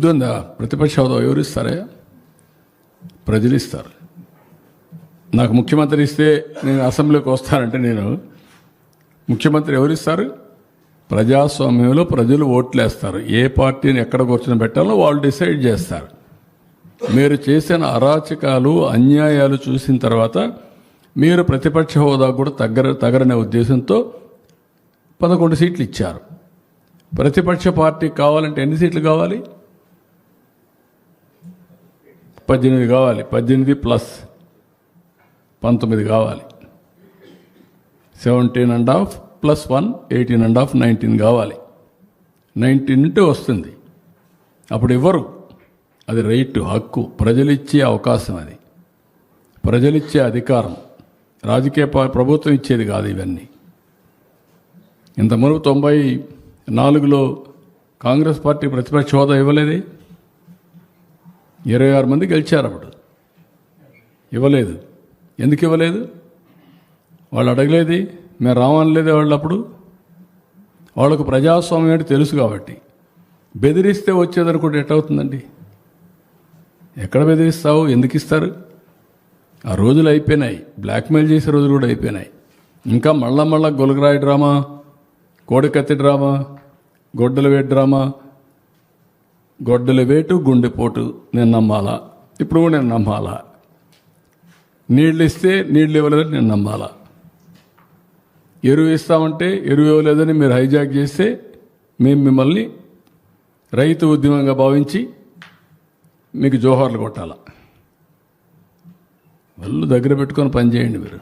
బుద్ధి ఉందా? ప్రతిపక్ష హోదా ఎవరు ఇస్తారా? ప్రజలు ఇస్తారు. నాకు ముఖ్యమంత్రి ఇస్తే నేను అసెంబ్లీకి వస్తానంటే నేను ముఖ్యమంత్రి ఎవరు ఇస్తారు? ప్రజాస్వామ్యంలో ప్రజలు ఓట్లేస్తారు. ఏ పార్టీని ఎక్కడ కూర్చొని పెట్టాలో వాళ్ళు డిసైడ్ చేస్తారు. మీరు చేసిన అరాచకాలు అన్యాయాలు చూసిన తర్వాత మీరు ప్రతిపక్ష హోదా కూడా తగరనే ఉద్దేశంతో 11 సీట్లు ఇచ్చారు. ప్రతిపక్ష పార్టీ కావాలంటే ఎన్ని సీట్లు కావాలి? 18 కావాలి. 18 ప్లస్ 19 కావాలి. 17.5 ప్లస్ 1 18.5 19 కావాలి. 19 ఉంటే వస్తుంది. అప్పుడు ఇవ్వరు. అది రైట్, హక్కు, ప్రజలిచ్చే అవకాశం, అది ప్రజలిచ్చే అధికారం. రాజకీయ ప్రభుత్వం ఇచ్చేది కాదు ఇవన్నీ. ఇంతకుముందు 94లో కాంగ్రెస్ పార్టీ ప్రతిపక్ష హోదా ఇవ్వలేదే. 26 మంది గెలిచారు. అప్పుడు ఇవ్వలేదు. ఎందుకు ఇవ్వలేదు? వాళ్ళు అడగలేది, మేము రావనలేదే వాళ్ళు. అప్పుడు వాళ్ళకు ప్రజాస్వామ్యం అంటే తెలుసు కాబట్టి. బెదిరిస్తే వచ్చేదనుకుంటే ఎట్టవుతుందండి? ఎక్కడ బెదిరిస్తావు? ఎందుకు ఇస్తారు? ఆ రోజులు అయిపోయినాయి. బ్లాక్మెయిల్ చేసే రోజులు కూడా అయిపోయినాయి. ఇంకా మళ్ళా గొలగరాయి డ్రామా, కోడికత్తి డ్రామా, గొడ్డల వేటు డ్రామా. గొడ్డల వేటు, గుండెపోటు నేను నమ్మాలా? ఇప్పుడు కూడా నేను నమ్మాలా? నీళ్ళు ఇస్తే నీళ్ళు ఇవ్వలేదని నేను నమ్మాలా? ఎరువు ఇస్తామంటే ఎరువు ఇవ్వలేదని మీరు హైజాక్ చేస్తే మేము మిమ్మల్ని రైతు ఉద్యమంగా భావించి మీకు జోహార్లు కొట్టాలా? వాళ్ళు దగ్గర పెట్టుకొని పనిచేయండి మీరు.